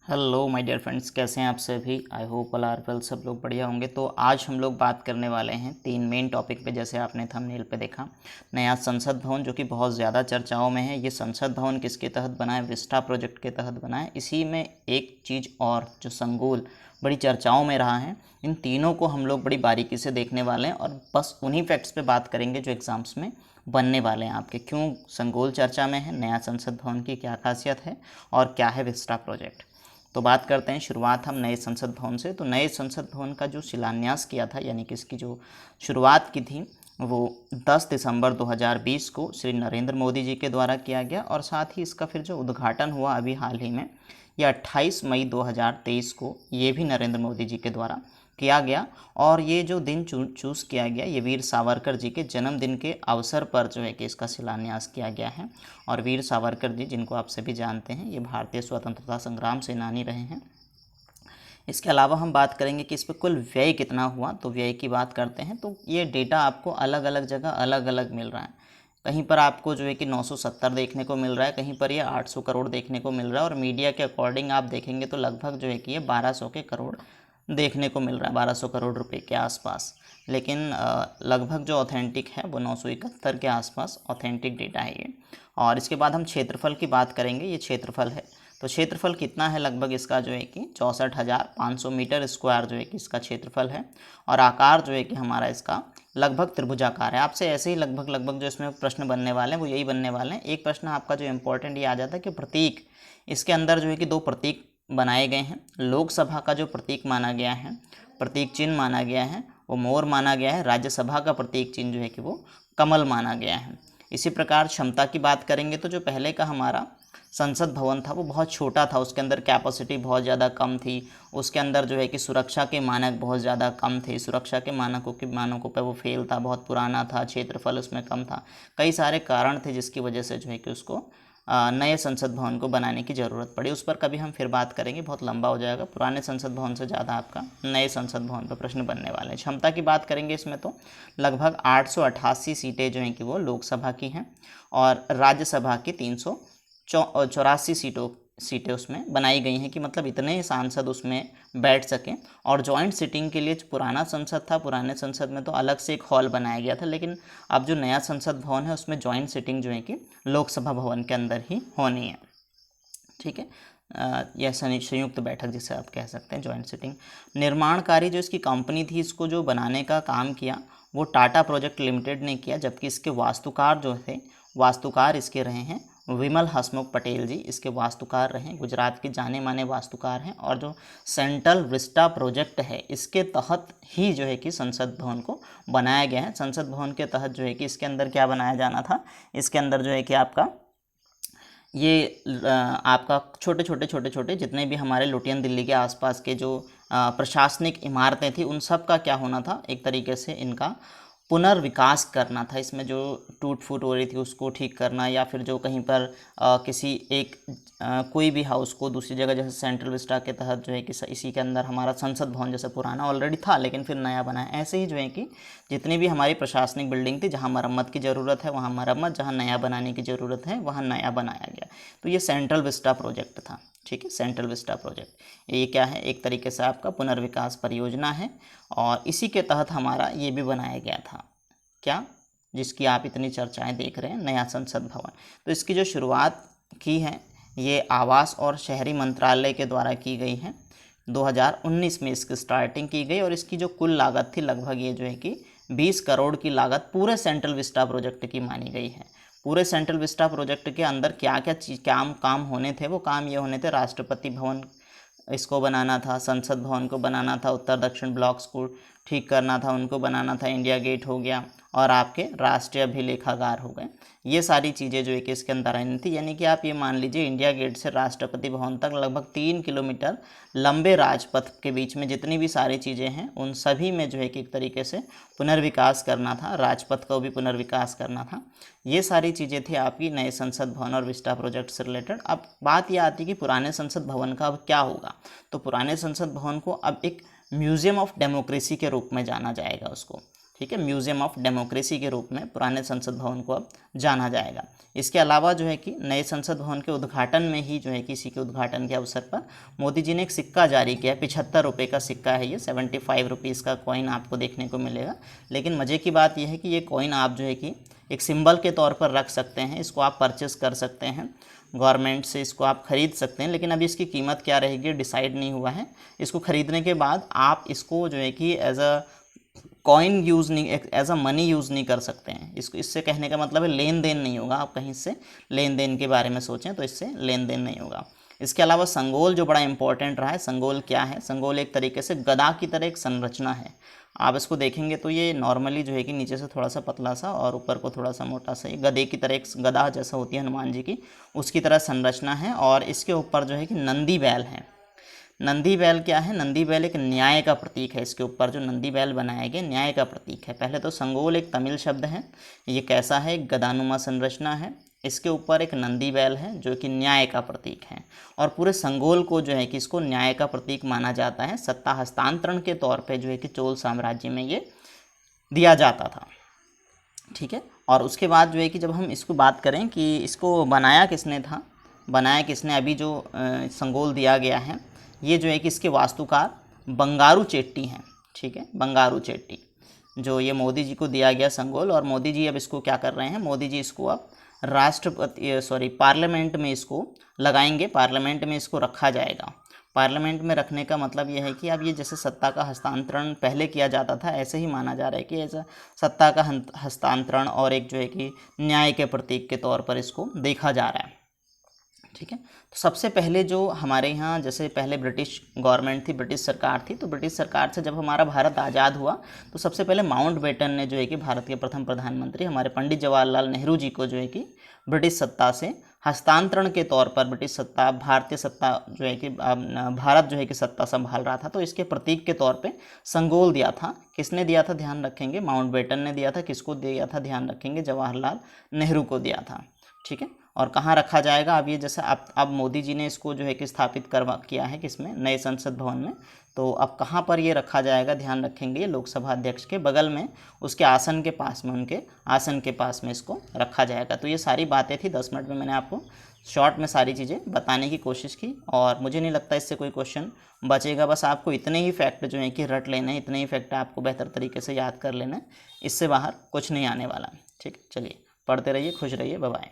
Hello my dear friends, कैसे हैं आप सभी। I hope all are well, सब लोग बढ़िया होंगे। तो आज हम लोग बात करने वाले हैं तीन मेन टॉपिक पे। जैसे आपने थंबनेल पे देखा, नया संसद भवन जो कि बहुत ज़्यादा चर्चाओं में है। ये संसद भवन किसके तहत बना है? विस्टा प्रोजेक्ट के तहत बना है। इसी में एक चीज़ और जो संगोल बड़ी चर्चाओं में रहा है, इन तीनों को हम लोग बड़ी बारीकी से देखने वाले हैं और बस उन्हीं फैक्ट्स पे बात करेंगे जो एग्ज़ाम्स में बनने वाले हैं आपके। क्यों संगोल चर्चा में है, नया संसद भवन की क्या खासियत है और क्या है विस्टा प्रोजेक्ट। तो बात करते हैं शुरुआत हम नए संसद भवन से। तो नए संसद भवन का जो शिलान्यास किया था, यानी कि इसकी जो शुरुआत की थी, वो 10 दिसंबर 2020 को श्री नरेंद्र मोदी जी के द्वारा किया गया। और साथ ही इसका फिर जो उद्घाटन हुआ अभी हाल ही में, ये 28 मई 2023 को, ये भी नरेंद्र मोदी जी के द्वारा किया गया। और ये जो दिन चूज़ किया गया, ये वीर सावरकर जी के जन्मदिन के अवसर पर जो है कि इसका शिलान्यास किया गया है। और वीर सावरकर जी, जिनको आप सभी जानते हैं, ये भारतीय स्वतंत्रता संग्राम सेनानी रहे हैं। इसके अलावा हम बात करेंगे कि इस पर कुल व्यय कितना हुआ। तो व्यय की बात करते हैं तो ये डेटा आपको अलग अलग जगह अलग अलग मिल रहा है। कहीं पर आपको जो है कि 970 देखने को मिल रहा है, कहीं पर ये 800 करोड़ देखने को मिल रहा है। और मीडिया के अकॉर्डिंग आप देखेंगे तो लगभग जो है कि ये 1200 के करोड़ देखने को मिल रहा है, 1200 करोड़ रुपए के आसपास। लेकिन लगभग जो ऑथेंटिक है वो 971 के आसपास ऑथेंटिक डेटा है ये। और इसके बाद हम क्षेत्रफल की बात करेंगे। ये क्षेत्रफल है, तो क्षेत्रफल कितना है? लगभग इसका जो है कि 64,500 मीटर स्क्वायर जो है कि इसका क्षेत्रफल है। और आकार जो है कि हमारा इसका लगभग त्रिभुजाकार है। आपसे ऐसे ही लगभग लगभग जो इसमें प्रश्न बनने वाले हैं वो यही बनने वाले हैं। एक प्रश्न आपका जो इम्पोर्टेंट ये आ जाता है कि प्रतीक, इसके अंदर जो है कि दो प्रतीक बनाए गए हैं। लोकसभा का जो प्रतीक माना गया है, प्रतीक चिन्ह माना गया है, वो मोर माना गया है। राज्यसभा का प्रतीक चिन्ह जो है कि वो कमल माना गया है। इसी प्रकार क्षमता की बात करेंगे तो जो पहले का हमारा संसद भवन था वो बहुत छोटा था, उसके अंदर कैपेसिटी बहुत ज़्यादा कम थी। उसके अंदर जो है कि सुरक्षा के मानक बहुत ज़्यादा कम थे, सुरक्षा के मानकों पे वो फेल था, बहुत पुराना था, क्षेत्रफल उसमें कम था। कई सारे कारण थे जिसकी वजह से जो है कि उसको नए संसद भवन को बनाने की ज़रूरत पड़ी। उस पर कभी हम फिर बात करेंगे, बहुत लंबा हो जाएगा। पुराने संसद भवन से ज़्यादा आपका नए संसद भवन पर प्रश्न बनने वाले हैं। क्षमता की बात करेंगे इसमें तो लगभग 888 सीटें जो हैं कि वो लोकसभा की हैं और राज्यसभा की 384 सीटें उसमें बनाई गई हैं कि मतलब इतने सांसद उसमें बैठ सकें। और जॉइंट सिटिंग के लिए जो पुराना संसद था, पुराने संसद में तो अलग से एक हॉल बनाया गया था, लेकिन अब जो नया संसद भवन है उसमें जॉइंट सिटिंग जो है कि लोकसभा भवन के अंदर ही होनी है। ठीक है, यह संयुक्त बैठक जिसे आप कह सकते हैं, जॉइंट सिटिंग। निर्माणकारी जो इसकी कंपनी थी, इसको जो बनाने का काम किया वो टाटा प्रोजेक्ट लिमिटेड ने किया, जबकि इसके वास्तुकार जो थे, वास्तुकार इसके रहे हैं विमल हसमुख पटेल जी, इसके वास्तुकार रहे, गुजरात के जाने माने वास्तुकार हैं। और जो सेंट्रल विस्टा प्रोजेक्ट है, इसके तहत ही जो है कि संसद भवन को बनाया गया है। संसद भवन के तहत जो है कि इसके अंदर क्या बनाया जाना था, इसके अंदर जो है कि आपका ये आपका छोटे छोटे जितने भी हमारे लुटियन दिल्ली के आसपास के जो प्रशासनिक इमारतें थी, उन सब का क्या होना था, एक तरीके से इनका पुनर्विकास करना था। इसमें जो टूट फूट हो रही थी उसको ठीक करना, या फिर जो कहीं पर किसी एक कोई भी हाउस को दूसरी जगह, जैसे सेंट्रल विस्टा के तहत जो है कि इसी के अंदर हमारा संसद भवन जैसे पुराना ऑलरेडी था लेकिन फिर नया बना है, ऐसे ही जो है कि जितनी भी हमारी प्रशासनिक बिल्डिंग थी, जहाँ मरम्मत की ज़रूरत है वहाँ मरम्मत, जहाँ नया बनाने की ज़रूरत है वहाँ नया बनाया गया। तो ये सेंट्रल विस्टा प्रोजेक्ट था। ठीक है, सेंट्रल विस्टा प्रोजेक्ट ये क्या है, एक तरीके से आपका पुनर्विकास परियोजना है। और इसी के तहत हमारा ये भी बनाया गया था, क्या, जिसकी आप इतनी चर्चाएं देख रहे हैं, नया संसद भवन। तो इसकी जो शुरुआत की है ये आवास और शहरी मंत्रालय के द्वारा की गई है। 2019 में इसकी स्टार्टिंग की गई और इसकी जो कुल लागत थी लगभग ये जो है कि 20 करोड़ की लागत पूरे सेंट्रल विस्टा प्रोजेक्ट की मानी गई है। पूरे सेंट्रल विस्टा प्रोजेक्ट के अंदर क्या क्या चीज़ काम होने थे, वो काम ये होने थे, राष्ट्रपति भवन इसको बनाना था, संसद भवन को बनाना था, उत्तर दक्षिण ब्लॉक्स को ठीक करना था, उनको बनाना था, इंडिया गेट हो गया और आपके राष्ट्रीय अभिलेखागार हो गए। ये सारी चीज़ें जो है कि इसके अंदर आनी थी। यानी कि आप ये मान लीजिए इंडिया गेट से राष्ट्रपति भवन तक लगभग 3 किलोमीटर लंबे राजपथ के बीच में जितनी भी सारी चीज़ें हैं उन सभी में जो है कि एक तरीके से पुनर्विकास करना था, राजपथ को भी पुनर्विकास करना था। ये सारी चीज़ें थी आपकी नए संसद भवन और विस्टा प्रोजेक्ट से रिलेटेड। अब बात यह आती है कि पुराने संसद भवन का अब क्या होगा। तो पुराने संसद भवन को अब एक म्यूज़ियम ऑफ डेमोक्रेसी के रूप में जाना जाएगा उसको। ठीक है, म्यूज़ियम ऑफ डेमोक्रेसी के रूप में पुराने संसद भवन को अब जाना जाएगा। इसके अलावा जो है कि नए संसद भवन के उद्घाटन में ही जो है कि इसी के उद्घाटन के अवसर पर मोदी जी ने एक सिक्का जारी किया है। 75 रुपये का सिक्का है ये, 75 रुपीज़ का कॉइन आपको देखने को मिलेगा। लेकिन मज़े की बात यह है कि ये कॉइन आप जो है कि एक सिंबल के तौर पर रख सकते हैं, इसको आप परचेस कर सकते हैं, गवर्नमेंट से इसको आप ख़रीद सकते हैं। लेकिन अभी इसकी कीमत क्या रहेगी डिसाइड नहीं हुआ है। इसको ख़रीदने के बाद आप इसको जो है कि एज अ कॉइन यूज़ नहीं, एज अ मनी यूज़ नहीं कर सकते हैं इसको। इससे कहने का मतलब है लेन देन नहीं होगा। आप कहीं से लेन देन के बारे में सोचें तो इससे लेन देन नहीं होगा। इसके अलावा संगोल जो बड़ा इंपॉर्टेंट रहा है, संगोल क्या है? संगोल एक तरीके से गदा की तरह एक संरचना है। आप इसको देखेंगे तो ये नॉर्मली जो है कि नीचे से थोड़ा सा पतला सा और ऊपर को थोड़ा सा मोटा सा, ये गधे की तरह एक गदा जैसा होती है हनुमान जी की, उसकी तरह संरचना है। और इसके ऊपर जो है कि नंदी बैल है। नंदी बैल क्या है? नंदी बैल एक न्याय का प्रतीक है। इसके ऊपर जो नंदी बैल बनाए गए न्याय का प्रतीक है। पहले तो संगोल एक तमिल शब्द है, ये कैसा है? एक गदानुमा संरचना है। इसके ऊपर एक नंदी बैल है जो कि न्याय का प्रतीक है। और पूरे संगोल को जो है कि इसको न्याय का प्रतीक माना जाता है। सत्ता हस्तांतरण के तौर पे जो है कि चोल साम्राज्य में ये दिया जाता था। ठीक है, और उसके बाद जो है कि जब हम इसको बात करें कि इसको बनाया किसने था, बनाया किसने, अभी जो संगोल दिया गया है ये जो है कि इसके वास्तुकार बंगारू चेट्टी हैं। ठीक है, बंगारू चेट्टी, जो ये मोदी जी को दिया गया संगोल। और मोदी जी अब इसको क्या कर रहे हैं? मोदी जी इसको अब पार्लियामेंट में इसको लगाएंगे, पार्लियामेंट में इसको रखा जाएगा। पार्लियामेंट में रखने का मतलब यह है कि अब ये जैसे सत्ता का हस्तांतरण पहले किया जाता था, ऐसे ही माना जा रहा है कि ऐसा सत्ता का हस्तांतरण और एक जो है कि न्याय के प्रतीक के तौर पर इसको देखा जा रहा है। ठीक है, तो सबसे पहले जो हमारे यहाँ जैसे पहले ब्रिटिश गवर्नमेंट थी, ब्रिटिश सरकार थी, तो ब्रिटिश सरकार से जब हमारा भारत आज़ाद हुआ तो सबसे पहले माउंटबेटन ने जो है कि भारत के प्रथम प्रधानमंत्री हमारे पंडित जवाहरलाल नेहरू जी को जो है कि ब्रिटिश सत्ता से हस्तांतरण के तौर पर, ब्रिटिश सत्ता भारतीय सत्ता जो है कि भारत जो है कि सत्ता संभाल रहा था, तो इसके प्रतीक के तौर पे संगोल दिया था। किसने दिया था? ध्यान रखेंगे, माउंटबेटन ने दिया था। किसको दिया था? ध्यान रखेंगे, जवाहरलाल नेहरू को दिया था। ठीक है, और कहाँ रखा जाएगा? अब ये जैसे अब मोदी जी ने इसको जो है कि स्थापित किया है किसमें? नए संसद भवन में। तो अब कहाँ पर ये रखा जाएगा? ध्यान रखेंगे, लोकसभा अध्यक्ष के बगल में, उसके आसन के पास में, उनके आसन के पास में इसको रखा जाएगा। तो ये सारी बातें थी, 10 मिनट में मैंने आपको शॉर्ट में सारी चीज़ें बताने की कोशिश की। और मुझे नहीं लगता इससे कोई क्वेश्चन बचेगा। बस आपको इतने ही फैक्ट जो है कि रट लेने हैं, इतने ही फैक्ट आपको बेहतर तरीके से याद कर लेना है। इससे बाहर कुछ नहीं आने वाला। ठीक है, चलिए पढ़ते रहिए, खुश रहिए, बाय बाय।